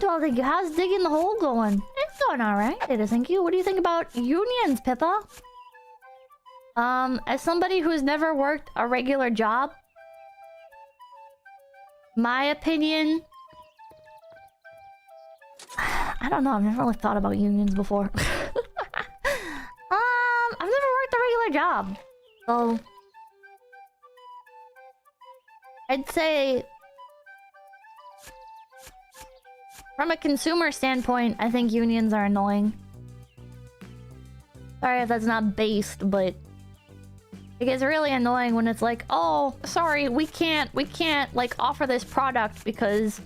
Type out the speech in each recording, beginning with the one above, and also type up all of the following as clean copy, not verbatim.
12, thank you. How's digging the hole going? It's going alright. Thank you. What do you think about unions, Pippa? As somebody who's never worked a regular job, my opinion... I don't know. I've never really thought about unions before. I've never worked a regular job. So... I'd say... From a consumer standpoint, I think unions are annoying. Sorry if that's not based, but... It gets really annoying when it's like, oh, sorry, we can't, like, offer this product because...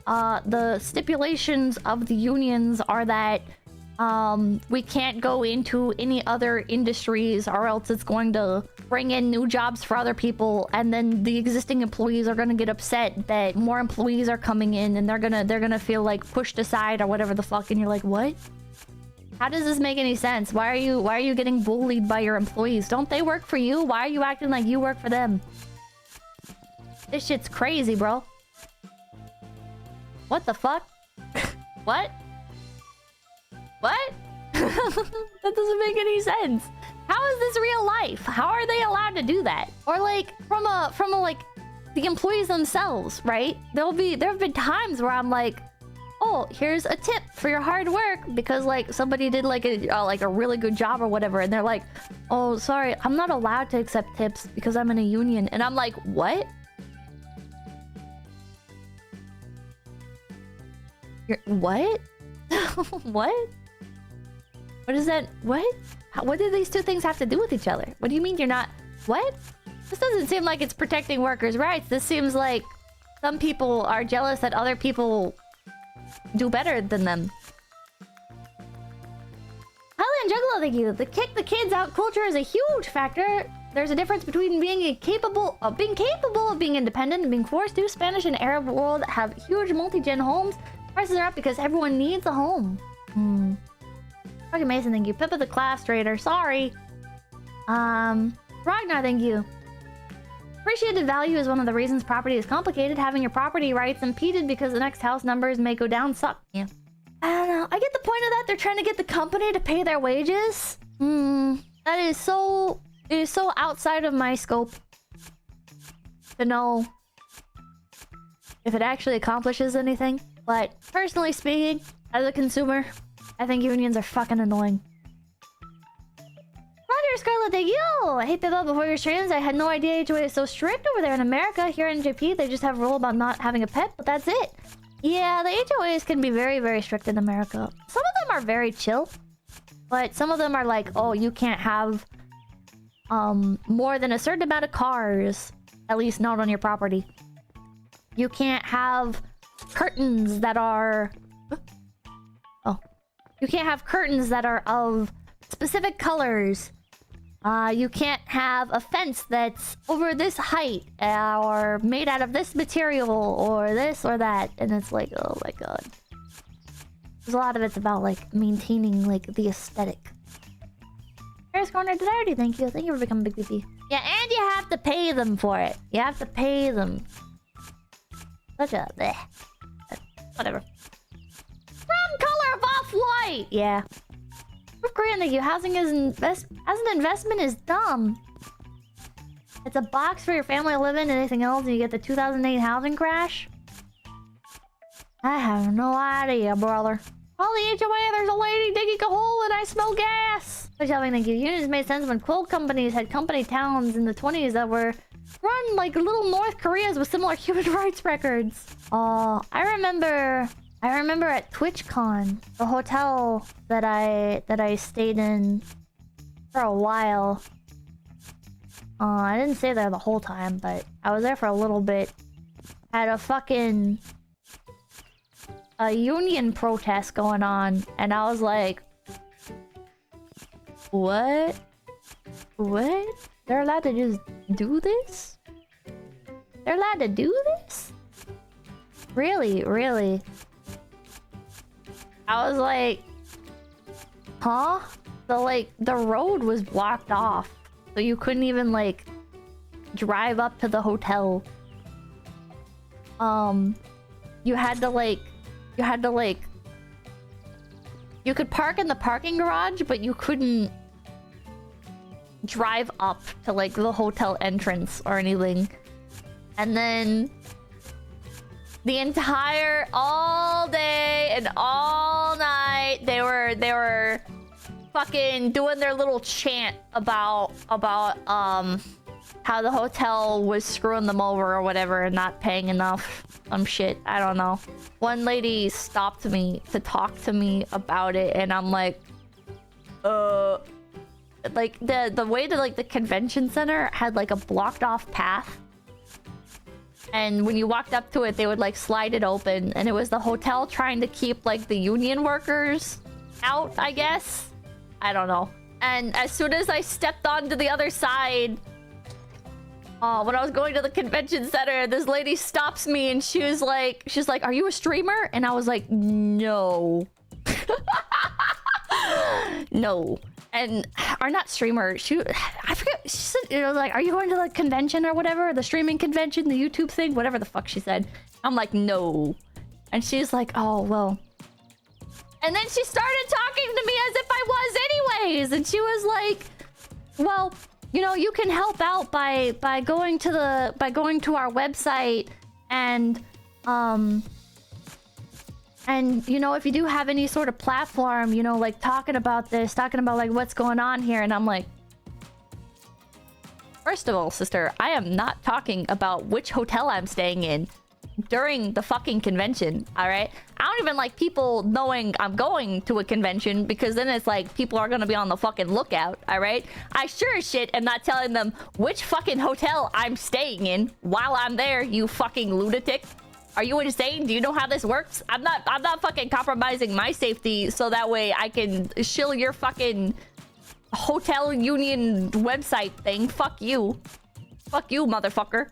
the stipulations of the unions are that we can't go into any other industries or else it's going to bring in new jobs for other people, and then the existing employees are going to get upset that more employees are coming in and they're gonna feel like pushed aside or whatever the fuck, and you're like, what? How does this make any sense? Why are you getting bullied by your employees? Don't they work for you? Why are you acting like you work for them? This shit's crazy, bro. What the fuck? What? What? That doesn't make any sense. How is this real life? How are they allowed to do that? Or like from a like the employees themselves, right? There have been times where I'm like, oh, here's a tip for your hard work because like somebody did like a really good job or whatever, and they're like, oh, sorry, I'm not allowed to accept tips because I'm in a union, and I'm like, what? What? What? What is that? What? What do these two things have to do with each other? What do you mean you're not... What? This doesn't seem like it's protecting workers' rights. This seems like some people are jealous that other people do better than them. Highland Juggalo, thank you. The kick the kids out culture is a huge factor. There's a difference between being capable of being independent and being forced to. Spanish and Arab world have huge multi-gen homes. Prices are up because everyone needs a home. Fucking Mason, thank you. Pippa the class trader, sorry. Ragnar, thank you. Appreciated value is one of the reasons property is complicated. Having your property rights impeded because the next house numbers may go down suck. Yeah. I don't know. I get the point of that. They're trying to get the company to pay their wages. That is so... It is so outside of my scope to know if it actually accomplishes anything. But personally speaking, as a consumer, I think unions are fucking annoying. Roger, Scarlet, thank you! Hey, Pippa, before your streams, I had no idea HOA is so strict over there in America. Here in JP, they just have a rule about not having a pet, but that's it. Yeah, the HOAs can be very, very strict in America. Some of them are very chill, but some of them are like, oh, you can't have more than a certain amount of cars, at least not on your property. You can't have curtains that are... Oh. You can't have curtains that are of specific colors. You can't have a fence that's over this height, or made out of this material, or this or that. And it's like, oh my god. There's a lot of it's about, like, maintaining, like, the aesthetic. Paris Corner, did I already thank you? Thank you for becoming Big PP. Yeah, and you have to pay them for it. You have to pay them. Such a... bleh. Whatever. Wrong color of off-white! Yeah. Korean, thank you. Housing as an investment is dumb. It's a box for your family to live in and anything else, and you get the 2008 housing crash? I have no idea, brother. Holy HOA, there's a lady digging a hole and I smell gas! Thank you. Unions made sense when coal companies had company towns in the 20s that were run like little North Koreas with similar human rights records. Oh, I remember at Twitchcon, the hotel that I stayed in for a while. I didn't stay there the whole time, but I was there for a little bit. Had a union protest going on, and I was like, what? What? They're allowed to just do this? They're allowed to do this? Really? Really? I was like, huh? The road was blocked off. So you couldn't even, like, drive up to the hotel. You had to, like, you had to like... You could park in the parking garage, but you couldn't drive up to like the hotel entrance or anything. And then the entire all day and all night they were fucking doing their little chant about how the hotel was screwing them over or whatever and not paying enough. Some shit, I don't know. One lady stopped me to talk to me about it, and I'm like, like the way to like the convention center had like a blocked off path, and when you walked up to it, they would like slide it open, and it was the hotel trying to keep like the union workers out, I guess. I don't know. And as soon as I stepped onto the other side, when I was going to the convention center, this lady stops me and she's like, "Are you a streamer?" And I was like, "No." No. And or not streamer, I forget, she said, you know, like, "Are you going to the convention or whatever, the streaming convention, the YouTube thing," whatever the fuck she said. I'm like, "No." And she's like, "Oh, well." And then she started talking to me as if I was anyways, and she was like, "Well, you know, you can help out by going to our website, and you know, if you do have any sort of platform, you know, like talking about like what's going on here." And I'm like, first of all, sister, I am not talking about which hotel I'm staying in during the fucking convention, all right? I don't even like people knowing I'm going to a convention, because then it's like people are gonna be on the fucking lookout, all right? I sure as shit am not telling them which fucking hotel I'm staying in while I'm there, you fucking lunatic. Are you insane? Do you know how this works? I'm not fucking compromising my safety so that way I can shill your fucking hotel union website thing. Fuck you. Fuck you, motherfucker.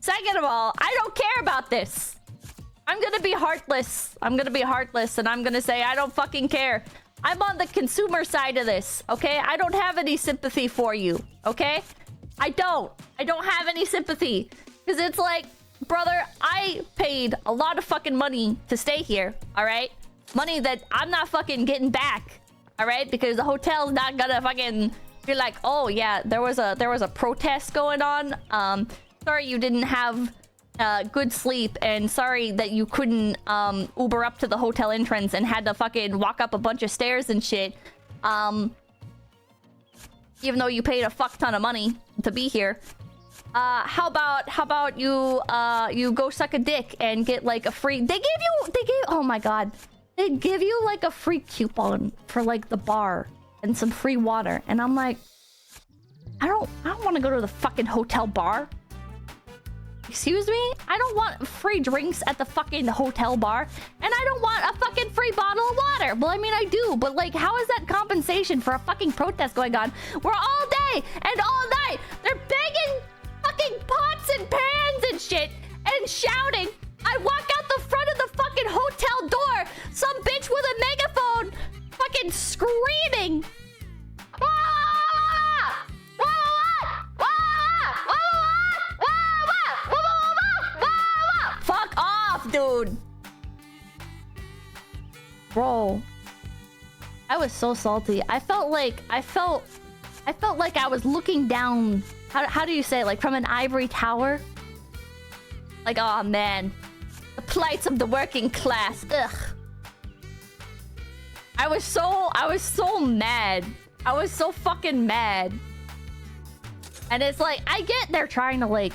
Second of all, I don't care about this. I'm gonna be heartless. I'm gonna be heartless, and I'm gonna say I don't fucking care. I'm on the consumer side of this, okay? I don't have any sympathy for you, okay? I don't have any sympathy. Because it's like, brother, I paid a lot of fucking money to stay here, alright? Money that I'm not fucking getting back, alright? Because the hotel's not gonna fucking be like, "Oh yeah, there was a protest going on. Sorry you didn't have good sleep, and sorry that you couldn't Uber up to the hotel entrance and had to fucking walk up a bunch of stairs and shit. Even though you paid a fuck ton of money to be here. How about you go suck a dick and get like a free..." Oh my god. They give you like a free coupon for like the bar and some free water. And I'm like, I don't want to go to the fucking hotel bar. Excuse me? I don't want free drinks at the fucking hotel bar. And I don't want a fucking free bottle of water. Well, I mean, I do. But, like, how is that compensation for a fucking protest going on? Where all day and all night, they're banging fucking pots and pans and shit and shouting. I walk out the front of the fucking hotel door. Some bitch with a megaphone fucking screaming. Fuck off, dude. Bro, I was so salty. I felt like I was looking down. How do you say it? Like from an ivory tower? Like, oh man, the plights of the working class. Ugh. I was so mad. I was so fucking mad. And it's like, I get they're trying to like,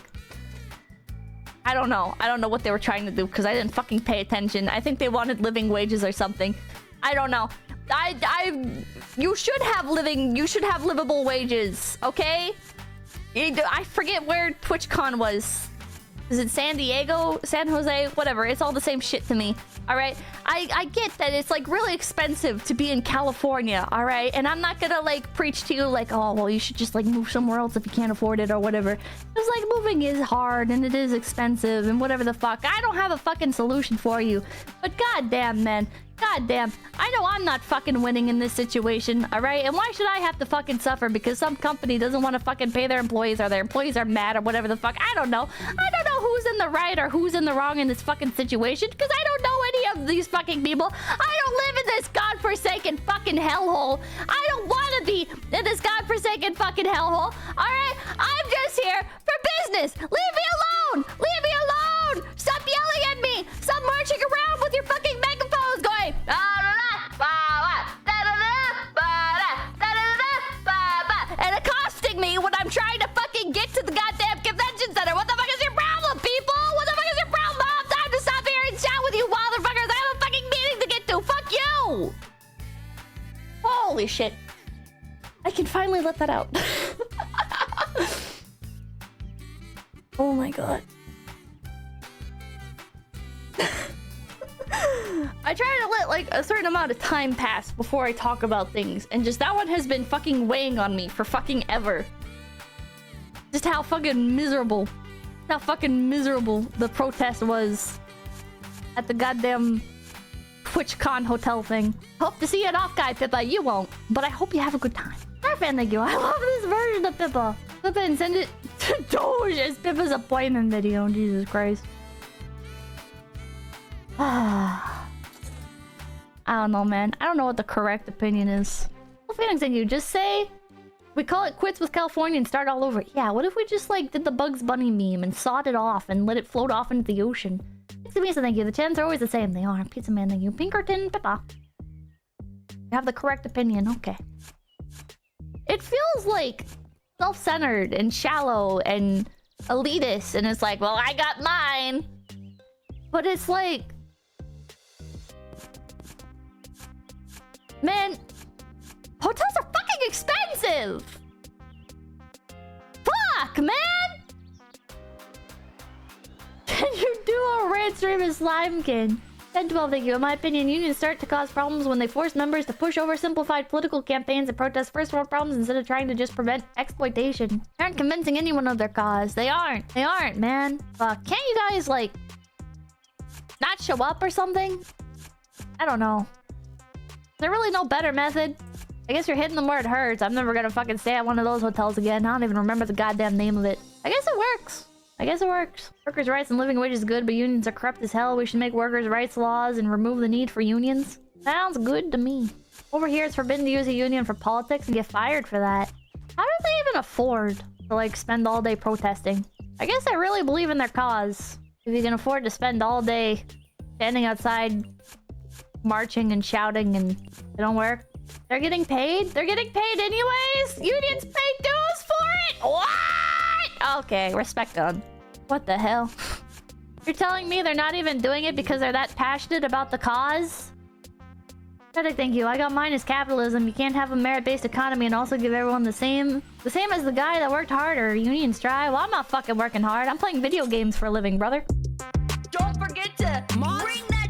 I don't know what they were trying to do because I didn't fucking pay attention. I think they wanted living wages or something. I don't know. You should have livable wages, okay? I forget where TwitchCon was. Is it San Diego? San Jose? Whatever. It's all the same shit to me. Alright? I get that it's like really expensive to be in California, alright? And I'm not gonna like preach to you like, oh, well, you should just like move somewhere else if you can't afford it or whatever. Because like moving is hard and it is expensive and whatever the fuck. I don't have a fucking solution for you. But goddamn, man. Goddamn. I know I'm not fucking winning in this situation, alright? And why should I have to fucking suffer because some company doesn't want to fucking pay their employees or their employees are mad or whatever the fuck? I don't know. I don't know who's in the right or who's in the wrong in this fucking situation because I don't know any of these fucking people. I don't live in this godforsaken fucking hellhole. I don't want to be in this godforsaken fucking hellhole. Alright? I'm just here for business. Leave me alone. Leave me alone. Stop yelling at me. Stop marching around with your fucking megaphones going. And accosting me when I'm trying to fucking get to the goddamn convention center. What the fuck is your problem, people? What the fuck is your problem? I don't have time to stop here and chat with you motherfuckers. I have a fucking meeting to get to. Fuck you. Holy shit. I can finally let that out. Oh my god. I try to let like a certain amount of time pass before I talk about things, and just that one has been fucking weighing on me for fucking ever. Just how fucking miserable the protest was at the goddamn Twitchcon hotel thing. Hope to see you at off guy, Pippa. You won't, but I hope you have a good time. Fan, thank you. I love this version of Pippa. Flip it and send it to Doge as Pippa's appointment video. Jesus Christ. I don't know, man. I don't know what the correct opinion is. Well, Phoenix, thank you. Just say we call it quits with California and start all over. Yeah, what if we just like did the Bugs Bunny meme and sawed it off and let it float off into the ocean? Pizza, thank you. The chants are always the same. They are. Pizza Man, thank you. Pinkerton, Pippa. You have the correct opinion. Okay. It feels like self-centered and shallow and elitist, and it's like, well, I got mine. But it's like, man, hotels are fucking expensive. Fuck, man. Can you do a rant stream as Slimekin? 10-12, thank you. In my opinion, unions start to cause problems when they force members to push oversimplified political campaigns and protest first world problems instead of trying to just prevent exploitation. They aren't convincing anyone of their cause. They aren't. They aren't, man. Fuck. Can't you guys, like, not show up or something? I don't know. Is there really no better method? I guess you're hitting them where it hurts. I'm never gonna fucking stay at one of those hotels again. I don't even remember the goddamn name of it. I guess it works. I guess it works. Workers' rights and living wages is good, but unions are corrupt as hell. We should make workers' rights laws and remove the need for unions. Sounds good to me. Over here, it's forbidden to use a union for politics and get fired for that. How do they even afford to, like, spend all day protesting? I guess I really believe in their cause. If you can afford to spend all day standing outside, marching and shouting, and they don't work. They're getting paid? They're getting paid anyways? Unions pay dues for it? What? Okay, respect on. What the hell? You're telling me they're not even doing it because they're that passionate about the cause? Thank you. I got mine as capitalism. You can't have a merit-based economy and also give everyone the same as the guy that worked harder. Unions try. Well, I'm not fucking working hard. I'm playing video games for a living, brother. Don't forget to bring that